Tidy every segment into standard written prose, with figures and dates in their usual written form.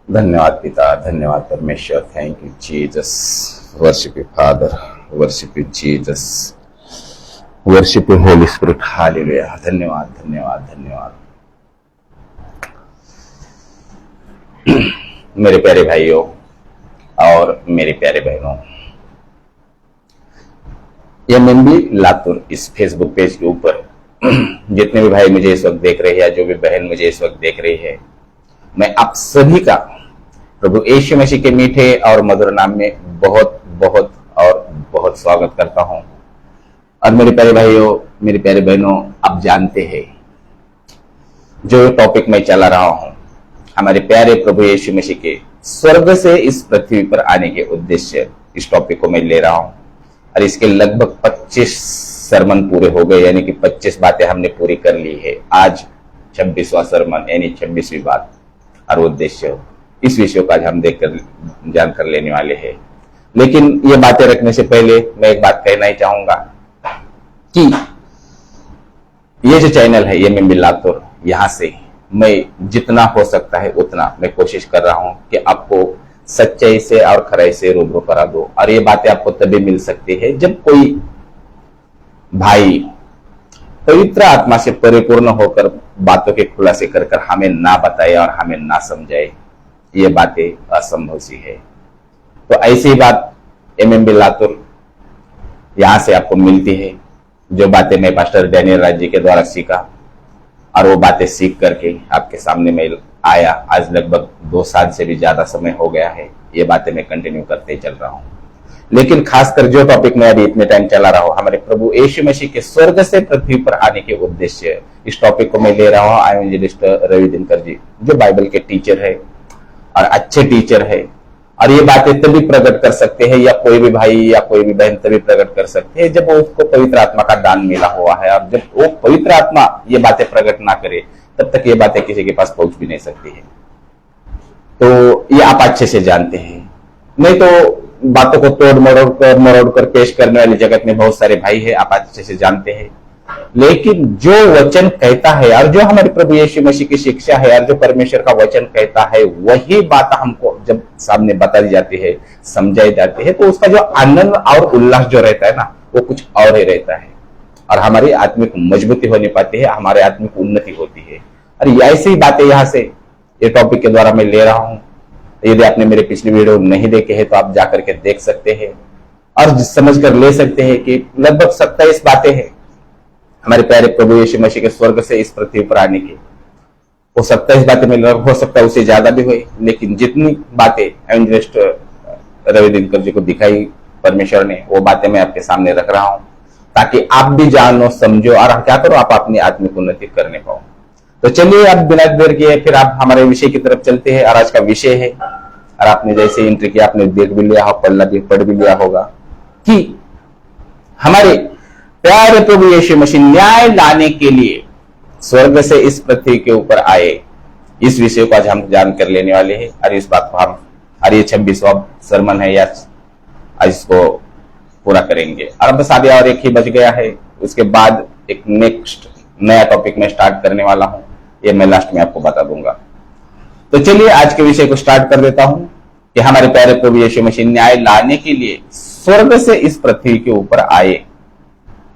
धन्यवाद पिता, धन्यवाद परमेश्वर। Thank you Jesus. Worship you father, worship you Jesus, worship you Holi spirit. Hallelujah. धन्यवाद धन्यवाद धन्यवाद। मेरे प्यारे भाइयों और मेरे प्यारे बहनों, एमएमबी लातूर इस फेसबुक पेज के ऊपर जितने भी भाई मुझे इस वक्त देख रहे हैं, जो भी बहन मुझे इस वक्त देख रही है, मैं आप सभी का प्रभु यीशु मसीह के मीठे और मधुर नाम में बहुत बहुत और बहुत स्वागत करता हूं। और मेरे प्यारे भाइयों, मेरे प्यारे बहनों, आप जानते हैं जो टॉपिक मैं चला रहा हूं, हमारे प्यारे प्रभु यीशु मसीह के स्वर्ग से इस पृथ्वी पर आने के उद्देश्य, इस टॉपिक को मैं ले रहा हूं। और इसके लगभग 25 सरमन पूरे हो गए, यानी कि 25 बातें हमने पूरी कर ली है। आज 26वां सरमन यानी 26वीं बात और उद्देश्य, इस विषय को आज हम देखकर जानकर लेने वाले हैं। लेकिन ये बातें रखने से पहले मैं एक बात कहना ही चाहूंगा कि ये जो चैनल है एमएमबी लातूर, यहाँ से मैं जितना हो सकता है उतना मैं कोशिश कर रहा हूं कि आपको सच्चाई से और खराई से रूबरू करा दो। और ये बातें आपको तभी मिल सकती है जब कोई भाई पवित्र आत्मा से परिपूर्ण होकर बातों के खुलासे कर कर हमें ना बताए और हमें ना समझाए। ये बातें असंभव सी है। तो ऐसी बात एमएमबी लातूर यहां से आपको मिलती है। जो बातें मैं पास्टर डैनियल राज जी के द्वारा सीखा और वो बातें सीख करके आपके सामने मैं आया, आज लगभग 2 साल से भी ज्यादा समय हो गया है। ये बातें मैं कंटिन्यू करते चल रहा हूं। लेकिन खासकर जो टॉपिक मैं अभी इतने टाइम चला रहा हूं, हमारे प्रभु यीशु मसीह के स्वर्ग से पृथ्वी पर आने के उद्देश्य, इस टॉपिक को मैं ले रहा हूं एवेंजलिस्ट रवि दिनकर जी, जो बाइबल के टीचर है और अच्छे टीचर है। और ये बातें तभी प्रकट कर सकते हैं, या कोई भी भाई या कोई भी बहन तभी प्रकट कर सकते हैं जब उसको पवित्र आत्मा का दान मिला हुआ है। और जब वो पवित्र आत्मा ये बातें प्रकट ना करे, तब तक ये बातें किसी के पास पहुंच भी नहीं सकती है। तो ये आप अच्छे से जानते हैं। नहीं तो बातों को तोड़ मरोड़ कर पेश करने वाले जगत में बहुत सारे भाई है, आप अच्छे से जानते हैं। लेकिन जो वचन कहता है और जो हमारे प्रभु यीशु मसीह की शिक्षा है और जो परमेश्वर का वचन कहता है, वही बात हमको जब सामने बताई जाती है, समझाई जाती है, तो उसका जो आनंद और उल्लास जो रहता है ना, वो कुछ और ही रहता है। और हमारी आत्मिक मजबूती होने पाती है, हमारे आत्मिक उन्नति होती है। और ऐसी ही बातें यहाँ से ये टॉपिक के द्वारा मैं ले रहा हूं। यदि आपने मेरे पिछली वीडियो नहीं देखे हैं तो आप जाकर के देख सकते हैं और समझ कर ले सकते हैं कि लगभग 27 बातें हैं हमारे प्यारे प्रभु यीशु मसीह के स्वर्ग से इस पृथ्वी पर आने की। वो 27 बातें में हो सकता है उससे ज्यादा भी हुई, लेकिन जितनी बातें एवेंजलिस्ट रवि दिनकर जी को दिखाई परमेश्वर ने, वो बातें मैं आपके सामने रख रहा हूं ताकि आप भी जानो, समझो और क्या करो, आप अपनी आत्मिक उन्नति करने पाओ। तो चलिए अब बिना देर किए फिर आप हमारे विषय की तरफ चलते हैं। और आज का विषय है, और आपने जैसे एंट्री किया आपने देख भी लिया हो, पढ़ भी लिया होगा कि हमारे प्यारे प्रभु यीशु मसीह न्याय लाने के लिए स्वर्ग से इस पृथ्वी के ऊपर आए। इस विषय को आज हम जान कर लेने वाले हैं। और इस बात को हम, और ये 26वां सरमन है, या आज इसको पूरा करेंगे। और बस अभी और एक ही बच गया है, उसके बाद एक नेक्स्ट नया टॉपिक में स्टार्ट करने वाला हूं, ये मैं लास्ट में आपको बता दूंगा। तो चलिए आज के विषय को स्टार्ट कर देता हूं कि हमारे प्यारे प्रभु यीशु मसीह न्याय लाने के लिए स्वर्ग से इस पृथ्वी के ऊपर आए।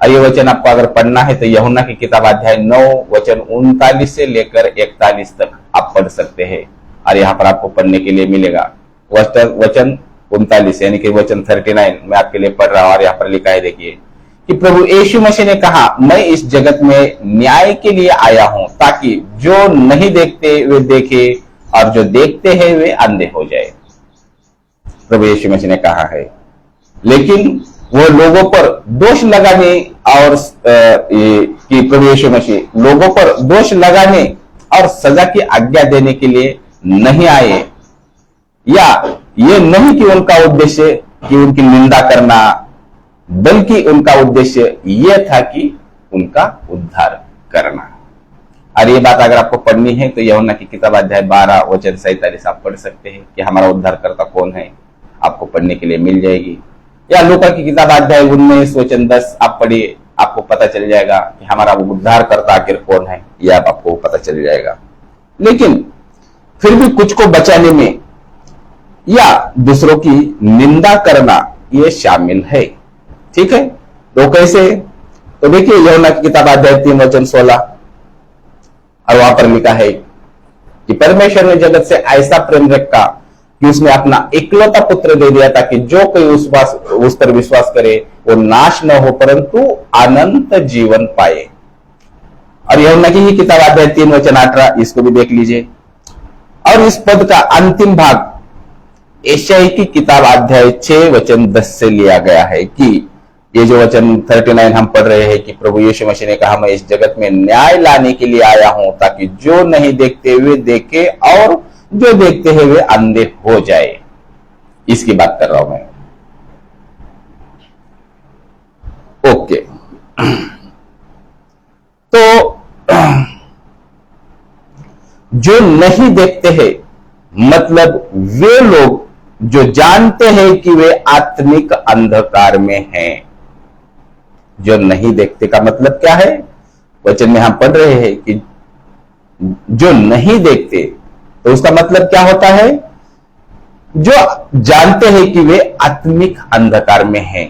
और ये वचन आपको अगर पढ़ना है तो यूहन्ना की किताब अध्याय 9 वचन 39 से लेकर 41 तक आप पढ़ सकते हैं। और यहाँ पर आपको पढ़ने के लिए मिलेगा वचन 39 यानी कि वचन 39 मैं आपके लिए पढ़ रहा हूं। और यहाँ पर लिखा है, देखिए कि प्रभु यीशु मसीह ने कहा, मैं इस जगत में न्याय के लिए आया हूं ताकि जो नहीं देखते वे देखे और जो देखते हैं वे अंधे हो जाए। प्रभु यीशु मसीह ने कहा है, लेकिन वो लोगों पर दोष लगाने और कि प्रभु यीशु मसीह लोगों पर दोष लगाने और सजा की आज्ञा देने के लिए नहीं आए, या ये नहीं कि उनका उद्देश्य कि उनकी निंदा करना, बल्कि उनका उद्देश्य यह था कि उनका उद्धार करना। और ये बात अगर आपको पढ़नी है तो यूहन्ना की किताब अध्याय 12 वचन 47 आप पढ़ सकते हैं कि हमारा उद्धारकर्ता कौन है, आपको पढ़ने के लिए मिल जाएगी। या लूका की किताब अध्याय 19 वचन 10 आप पढ़िए, आपको पता चल जाएगा कि हमारा उद्धारकर्ता आखिर कौन है, यह आपको पता चल जाएगा। लेकिन फिर भी कुछ को बचाने में या दूसरों की निंदा करना ये शामिल है। ठीक है, तो कैसे? तो देखिए यूहन्ना की किताब अध्याय 3:16, और वहां पर लिखा है कि परमेश्वर ने जगत से ऐसा प्रेम रखा कि उसने अपना इकलौता पुत्र दे दिया ताकि जो कोई उस पर विश्वास करे वो नाश न हो परंतु अनंत जीवन पाए। और यूहन्ना की ही किताब अध्याय 3:18, इसको भी देख लीजिए। और इस पद का अंतिम भाग एशियाई की किताब अध्याय 6:10 से लिया गया है कि ये जो वचन 39 हम पढ़ रहे हैं कि प्रभु यीशु मसीह ने कहा, मैं इस जगत में न्याय लाने के लिए आया हूं ताकि जो नहीं देखते हुए देखे और जो देखते हैं वे अंधे हो जाए। इसकी बात कर रहा हूं मैं। ओके, तो जो नहीं देखते हैं मतलब वे लोग जो जानते हैं कि वे आत्मिक अंधकार में हैं। जो नहीं देखते का मतलब क्या है? वचन में हम पढ़ रहे हैं कि जो नहीं देखते, तो उसका मतलब क्या होता है? जो जानते हैं कि वे आत्मिक अंधकार में हैं,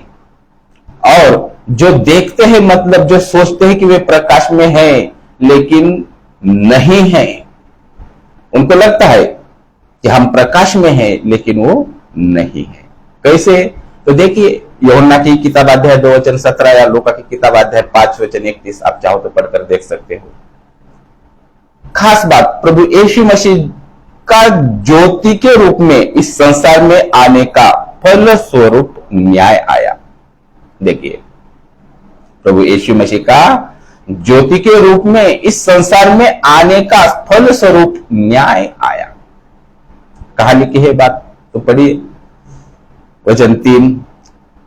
और जो देखते हैं मतलब जो सोचते हैं कि वे प्रकाश में हैं लेकिन नहीं हैं। उनको लगता है कि हम प्रकाश में हैं लेकिन वो नहीं है। कैसे? तो देखिए यूहन्ना की किताब अध्याय 2:17 या लूका की किताब अध्याय 5:31, आप चाहो तो पढ़कर देख सकते हो। खास बात, प्रभु यीशु मसीह का ज्योति के रूप में इस संसार में आने का फल स्वरूप न्याय आया। देखिए प्रभु यीशु मसीह का ज्योति के रूप में इस संसार में आने का फल स्वरूप न्याय आया। कहां लिखी है बात? तो पढ़िए वचन 3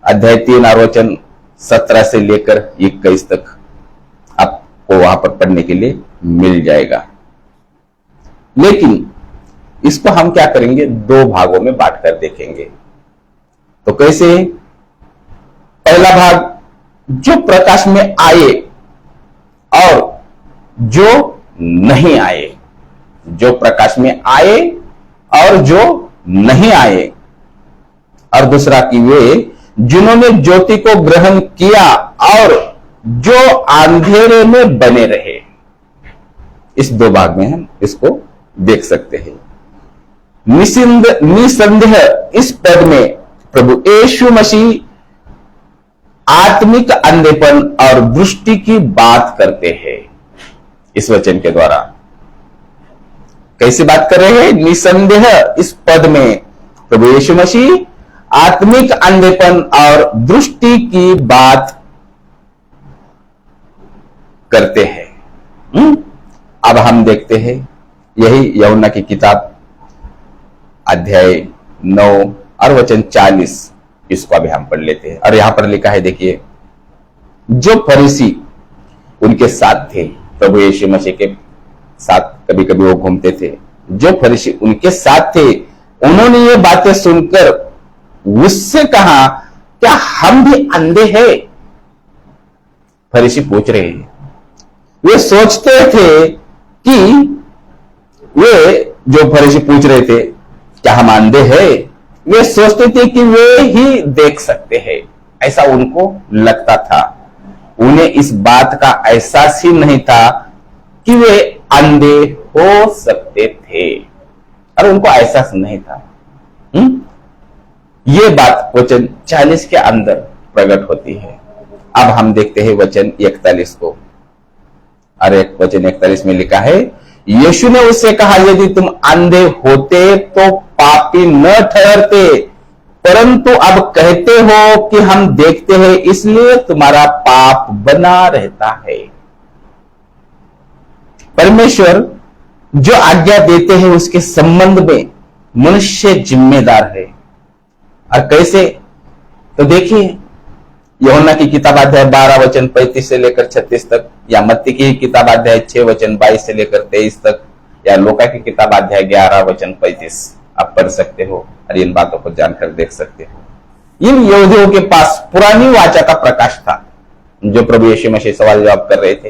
अध्याय 3 और वचन 17 से लेकर 21 तक आपको वहां पर पढ़ने के लिए मिल जाएगा। लेकिन इसको हम क्या करेंगे? 2 भागों में बांटकर देखेंगे। तो कैसे? पहला भाग, जो प्रकाश में आए और जो नहीं आए। जो प्रकाश में आए और जो नहीं आए। और दूसरा कि वे जिन्होंने ज्योति को ग्रहण किया और जो अंधेरे में बने रहे। इस 2 भाग में हम इसको देख सकते हैं। निसंदेह इस पद में प्रभु यीशु मसीह आत्मिक अंधेपन और दृष्टि की बात करते हैं। इस वचन के द्वारा कैसे बात कर रहे हैं? निसंदेह इस पद में प्रभु यीशु मसीह आत्मिक अंधेपन और दृष्टि की बात करते हैं। अब हम देखते हैं यही यूहन्ना की किताब अध्याय 9 और वचन 40, इसको अभी हम पढ़ लेते हैं। और यहां पर लिखा है, देखिए, जो फरीसी उनके साथ थे, प्रभु यीशु मसीह के साथ कभी कभी वो घूमते थे, जो फरीसी उनके साथ थे उन्होंने ये बातें सुनकर उससे कहा, क्या हम भी अंधे हैं? फरीसी पूछ रहे हैं। वे सोचते थे कि वे जो फरीसी पूछ रहे थे क्या हम अंधे हैं, वे सोचते थे कि वे ही देख सकते हैं, ऐसा उनको लगता था। उन्हें इस बात का एहसास ही नहीं था कि वे अंधे हो सकते थे, और उनको एहसास नहीं था। ये बात वचन 40 के अंदर प्रकट होती है। अब हम देखते हैं वचन 41 को। और वचन 41 में लिखा है, यीशु ने उससे कहा, यदि तुम अंधे होते तो पापी न ठहरते, परंतु अब कहते हो कि हम देखते हैं, इसलिए तुम्हारा पाप बना रहता है। परमेश्वर जो आज्ञा देते हैं उसके संबंध में मनुष्य जिम्मेदार है। और कैसे? तो देखिए यूहन्ना की किताब अध्याय 12 वचन 35 से लेकर 36 तक, या मत्ती की किताब अध्याय 6 वचन 22 से लेकर 23 तक, या लूका की किताब अध्याय 11 वचन 35 आप पढ़ सकते हो और इन बातों को जानकर देख सकते हो। इन यहूदियों के पास पुरानी वाचा का प्रकाश था, जो प्रभु यीशु मसीह सवाल जवाब कर रहे थे।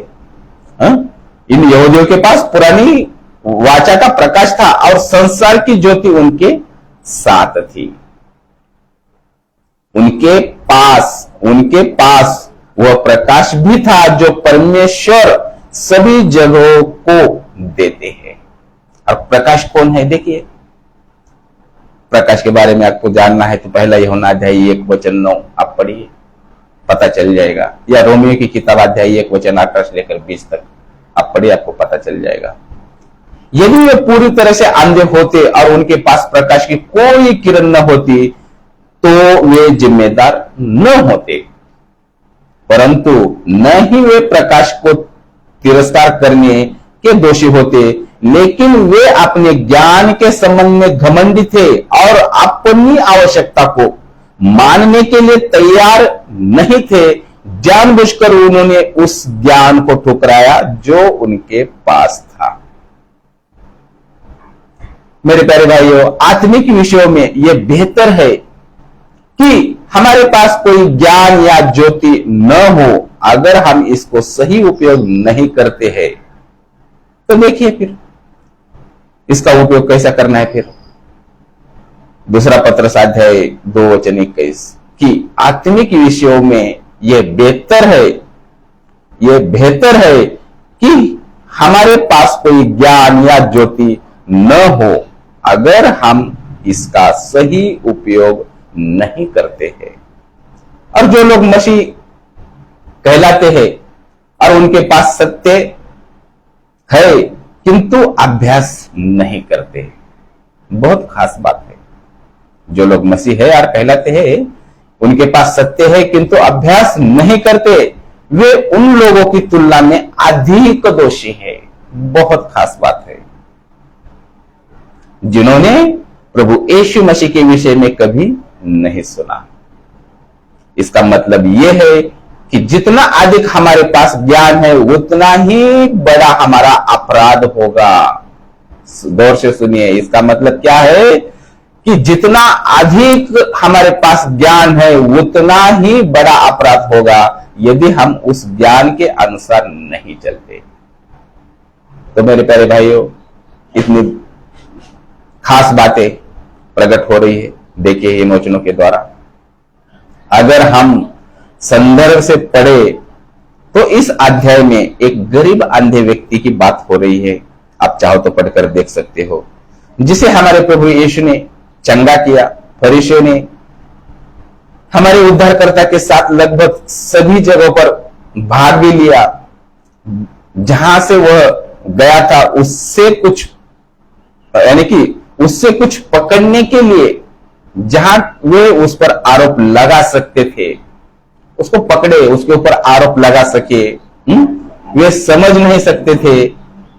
इन यहूदियों के पास पुरानी वाचा का प्रकाश था और संसार की ज्योति उनके साथ थी। उनके पास वह प्रकाश भी था जो परमेश्वर सभी जगहों को देते हैं। और प्रकाश कौन है? देखिए, प्रकाश के बारे में आपको जानना है तो पहला यूहन्ना अध्याय 1:9 आप पढ़िए, पता चल जाएगा। या रोमियो की किताब अध्याय 1:18 से लेकर 20 तक आप पढ़िए, आपको पता चल जाएगा। यदि वे पूरी तरह से अंधे होते और उनके पास प्रकाश की कोई किरण न होती तो वे जिम्मेदार न होते, परंतु न ही वे प्रकाश को तिरस्कार करने के दोषी होते, लेकिन वे अपने ज्ञान के संबंध में घमंडी थे और अपनी आवश्यकता को मानने के लिए तैयार नहीं थे। जानबूझकर उन्होंने उस ज्ञान को ठुकराया जो उनके पास था। मेरे प्यारे भाइयों, आत्मिक विषयों में यह बेहतर है कि हमारे पास कोई ज्ञान या ज्योति न हो। अगर हम इसको सही उपयोग नहीं करते हैं तो देखिए फिर इसका उपयोग कैसा करना है। फिर दूसरा पत्रस अध्याय 2:21 कि आत्मिक विषयों में यह बेहतर है कि हमारे पास कोई ज्ञान या ज्योति न हो अगर हम इसका सही उपयोग नहीं करते हैं। और जो लोग मसीह कहलाते हैं और उनके पास सत्य है किंतु अभ्यास नहीं करते, बहुत खास बात है। जो लोग मसीह है और कहलाते हैं उनके पास सत्य है किंतु अभ्यास नहीं करते, वे उन लोगों की तुलना में अधिक दोषी है। बहुत खास बात है। जिन्होंने प्रभु यीशु मसीह के विषय में कभी नहीं सुना। इसका मतलब यह है कि जितना अधिक हमारे पास ज्ञान है उतना ही बड़ा हमारा अपराध होगा। गौर से सुनिए, इसका मतलब क्या है कि जितना अधिक हमारे पास ज्ञान है उतना ही बड़ा अपराध होगा यदि हम उस ज्ञान के अनुसार नहीं चलते। तो मेरे प्यारे भाइयों, इतनी खास बातें प्रकट हो रही है, देखिए इन वचनों के द्वारा। अगर हम संदर्भ से पढ़े तो इस अध्याय में एक गरीब अंधे व्यक्ति की बात हो रही है। आप चाहो तो पढ़कर देख सकते हो, जिसे हमारे प्रभु यीशु ने चंगा किया। फरीसियों ने हमारे उद्धारकर्ता के साथ लगभग सभी जगहों पर भाग भी लिया। जहां से वह गया था उससे कुछ, यानी कि उससे कुछ पकड़ने के लिए जहां वे उस पर आरोप लगा सकते थे, उसको पकड़े, उसके ऊपर आरोप लगा सके। वे समझ नहीं सकते थे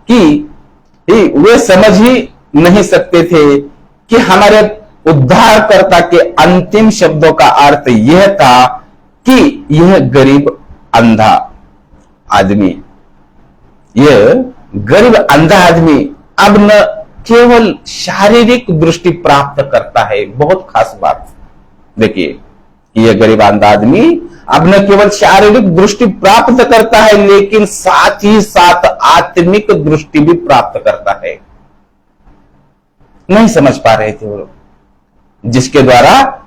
कि वे समझ ही नहीं सकते थे कि हमारे उद्धारकर्ता के अंतिम शब्दों का अर्थ यह था कि यह गरीब अंधा आदमी, यह गरीब अंधा आदमी अब न केवल शारीरिक दृष्टि प्राप्त करता है। बहुत खास बात देखिए, यह गरीब अंधा आदमी अब न केवल शारीरिक दृष्टि प्राप्त करता है लेकिन साथ ही साथ आत्मिक दृष्टि भी प्राप्त करता है। नहीं समझ पा रहे थे वो लोग, जिसके द्वारा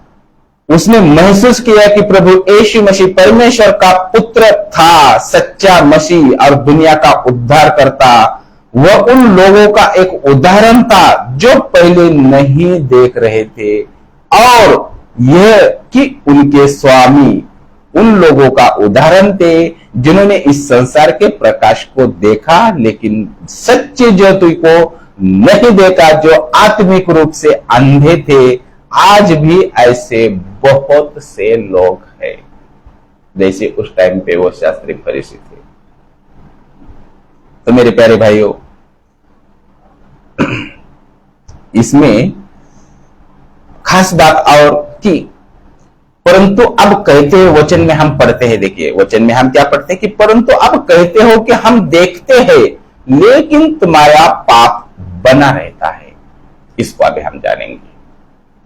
उसने महसूस किया कि प्रभु यीशु मसीह परमेश्वर का पुत्र था, सच्चा मसीह और दुनिया का उद्धार करता। वह उन लोगों का एक उदाहरण था जो पहले नहीं देख रहे थे, और यह कि उनके स्वामी उन लोगों का उदाहरण थे जिन्होंने इस संसार के प्रकाश को देखा लेकिन सच्ची ज्योति को नहीं देखा, जो आत्मिक रूप से अंधे थे। आज भी ऐसे बहुत से लोग हैं जैसे उस टाइम पे वो शास्त्री फरीसी थे। तो मेरे प्यारे भाइयों, इसमें खास बात और की, परंतु अब कहते हैं, वचन में हम पढ़ते हैं, देखिए वचन में हम क्या पढ़ते हैं कि परंतु अब कहते हो कि हम देखते हैं लेकिन तुम्हारा पाप बना रहता है। इसको अभी हम जानेंगे।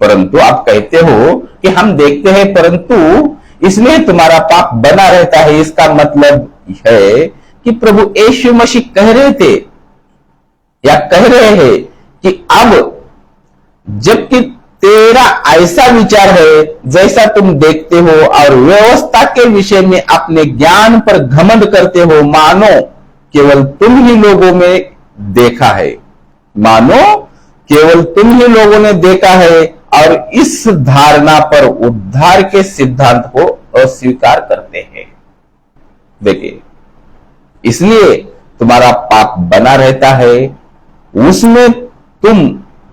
परंतु आप कहते हो कि हम देखते हैं परंतु इसमें तुम्हारा पाप बना रहता है। इसका मतलब है कि प्रभु यीशु मसीह कह रहे थे या कह रहे हैं कि अब जबकि तेरा ऐसा विचार है जैसा तुम देखते हो और व्यवस्था के विषय में अपने ज्ञान पर घमंड करते हो, मानो केवल तुम ही लोगों में देखा है, मानो केवल तुम ही लोगों ने देखा है और इस धारणा पर उद्धार के सिद्धांत को अस्वीकार करते हैं। देखिए, इसलिए तुम्हारा पाप बना रहता है, उसमें तुम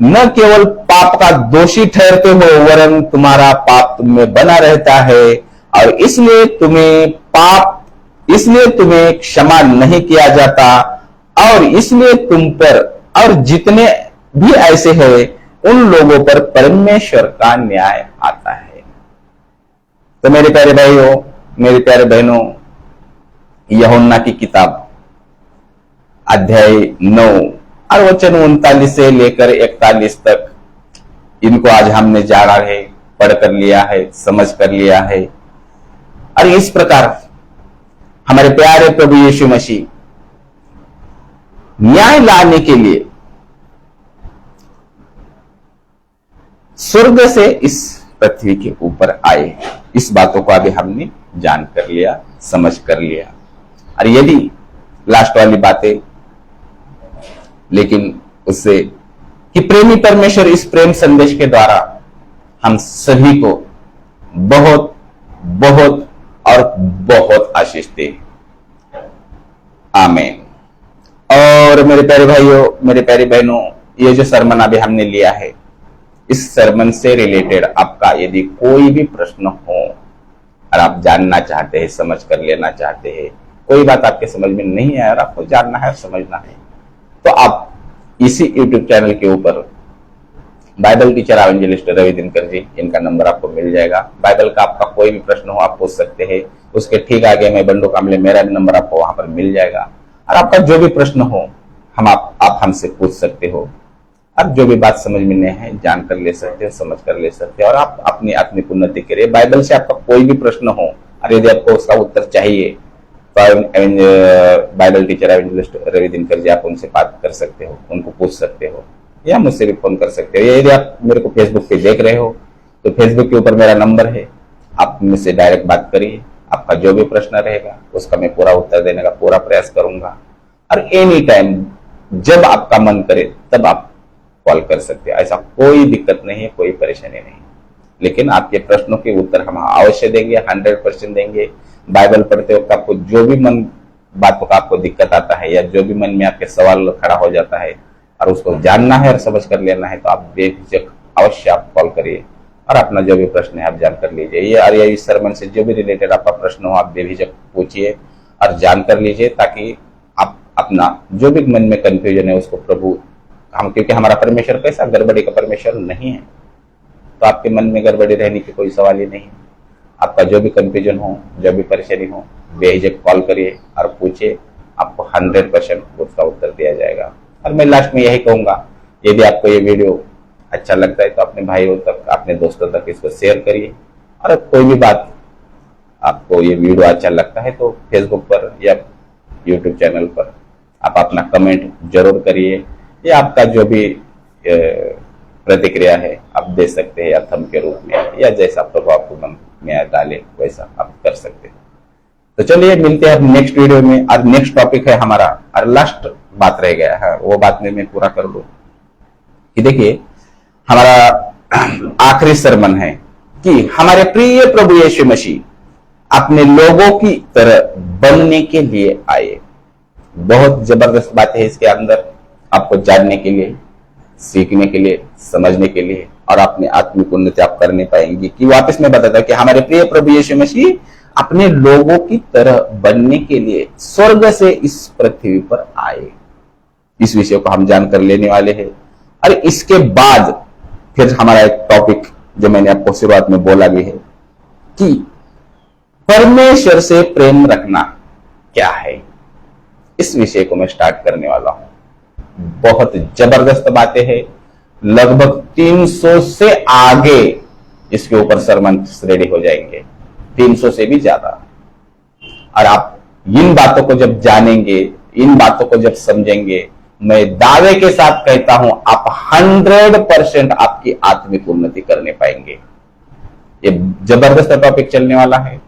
न केवल पाप का दोषी ठहरते हो वरन तुम्हारा पाप तुम में बना रहता है और इसलिए तुम्हें क्षमा नहीं किया जाता और इसलिए तुम पर और जितने भी ऐसे हैं उन लोगों पर परमेश्वर का न्याय आता है। तो मेरे प्यारे भाइयों, मेरे प्यारे बहनों, यूहन्ना की किताब अध्याय 9 और वचन 39 से लेकर 41 तक, इनको आज हमने जाना है, पढ़ कर लिया है, समझ कर लिया है और इस प्रकार हमारे प्यारे प्रभु यीशु मसीह न्याय लाने के लिए स्वर्ग से इस पृथ्वी के ऊपर आए। इस बातों को अभी हमने जान कर लिया, समझ कर लिया। और यदि लास्ट वाली बातें, लेकिन उससे कि प्रेमी परमेश्वर इस प्रेम संदेश के द्वारा हम सभी को बहुत बहुत और बहुत आशीष दे। आमीन। और मेरे प्यारे भाइयों, मेरे प्यारी बहनों, ये जो सरमन अभी हमने लिया है, इस सरमन से रिलेटेड आपका यदि कोई भी प्रश्न हो और आप जानना चाहते हैं, समझ कर लेना चाहते हैं, कोई बात आपके समझ में नहीं है और आपको जानना है और समझना है, तो आप इसी YouTube चैनल के ऊपर Bible teacher evangelist Ravi Dinkar ji, इनका नंबर आपको मिल जाएगा। बाइबल का आपका कोई भी प्रश्न हो आप पूछ सकते हैं। उसके ठीक आगे मैं बंडू कामले, मेरा भी नंबर आपको वहां पर मिल जाएगा और आपका जो भी प्रश्न हो आप हमसे पूछ सकते हो और जो भी बात समझ में नहीं है जान कर ले सकते हो, समझ कर ले सकते हो और आप अपनी आत्मिक उन्नति करिए। बाइबल से आपका कोई भी प्रश्न हो और यदि आपको उसका उत्तर चाहिए तो Bible teacher evangelist Ravi Dinkar ji, आप उनसे बात कर सकते हो, उनको पूछ सकते हो या मुझसे भी फोन कर सकते हो। यदि आप मेरे को फेसबुक पे देख रहे हो तो फेसबुक के ऊपर मेरा नंबर है, आप मुझसे डायरेक्ट बात करिए। आपका जो भी प्रश्न रहेगा उसका मैं पूरा उत्तर देने का पूरा प्रयास करूंगा और एनी टाइम जब आपका मन करे तब आप कॉल कर सकते हैं। ऐसा कोई दिक्कत नहीं है, कोई परेशानी नहीं, लेकिन आपके प्रश्नों के उत्तर हम अवश्य देंगे, 100% देंगे। बाइबल पढ़ते वक्त आपको जो भी बातों का आपको दिक्कत आता है या जो भी मन में आपके सवाल खड़ा हो जाता है और उसको जानना है और समझ कर लेना है, तो आप बेझिझक अवश्य आप कॉल करिए और अपना जो भी प्रश्न है आप जान कर लीजिए। ये और इस सरमन से जो भी रिलेटेड आपका प्रश्न हो आप बेझिझक पूछिए और जान कर लीजिए, ताकि आप अपना जो भी मन में कंफ्यूजन है उसको प्रभु क्योंकि हमारा परमेश्वर कैसा गड़बड़ी का परमेश्वर नहीं है, तो आपके मन में गड़बड़ी रहने की कोई सवाल ही नहीं है। आपका जो भी कंफ्यूजन हो, जो भी परेशानी हो, बेझिझक कॉल करिए और पूछिए, आपको 100% उसका उत्तर दिया जाएगा। और मैं लास्ट में यही कहूंगा, यदि आपको ये वीडियो अच्छा लगता है तो अपने भाइयों तक, अपने दोस्तों तक इसको शेयर करिए और कोई भी बात आपको ये वीडियो अच्छा लगता है तो फेसबुक पर या यूट्यूब चैनल पर आप अपना कमेंट जरूर करिए या आपका जो भी प्रतिक्रिया है आप दे सकते हैं, या थंब के रूप में या जैसा प्रभाव आपको मन में डाले वैसा आप कर सकते हैं। तो चलिए मिलते हैं नेक्स्ट वीडियो में। आज नेक्स्ट टॉपिक है हमारा, और लास्ट बात रह गया है, वो बात में मैं पूरा कर लूं कि देखिए हमारा आखिरी सरमन है कि हमारे प्रिय प्रभु यीशु मसीह अपने लोगों की तरह बनने के लिए आए। बहुत जबरदस्त बातें है इसके अंदर, आपको जानने के लिए, सीखने के लिए, समझने के लिए और अपनी आत्मिक उन्नति आप करने पाएंगे। कि वापस में बताता कि हमारे प्रिय प्रभु यीशु मसीह अपने लोगों की तरह बनने के लिए स्वर्ग से इस पृथ्वी पर आए। इस विषय को हम जानकर लेने वाले हैं और इसके बाद फिर हमारा एक टॉपिक जो मैंने आपको शुरुआत में बोला भी है कि परमेश्वर से प्रेम रखना क्या है, इस विषय को मैं स्टार्ट करने वाला हूं। बहुत जबरदस्त बातें हैं, लगभग 300 से आगे इसके ऊपर सरमन रेडी हो जाएंगे, 300 से भी ज्यादा। और आप इन बातों को जब जानेंगे, इन बातों को जब समझेंगे, मैं दावे के साथ कहता हूं आप 100% आपकी आत्मिक उन्नति करने पाएंगे। ये जबरदस्त टॉपिक चलने वाला है,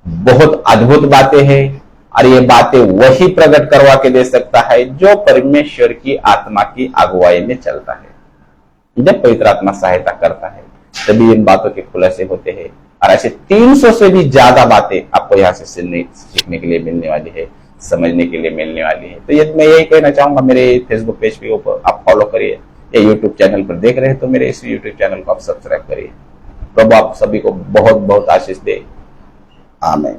बहुत अद्भुत बातें हैं और ये बातें वही प्रकट करवा के दे सकता है जो परमेश्वर की आत्मा की अगुवाई में चलता है। जब पवित्र आत्मा सहायता करता है तभी इन बातों के खुलासे होते हैं और ऐसे 300 से भी ज्यादा बातें आपको यहाँ से सीखने के लिए मिलने वाली है, समझने के लिए मिलने वाली है। तो ये मैं यही कहना चाहूंगा, मेरे फेसबुक पेज पे ऊपर आप फॉलो करिए, या यूट्यूब चैनल पर देख रहे हैं तो मेरे इस यूट्यूब चैनल को आप सब्सक्राइब करिए। प्रभु आप सभी को बहुत बहुत आशीष दे। आमीन।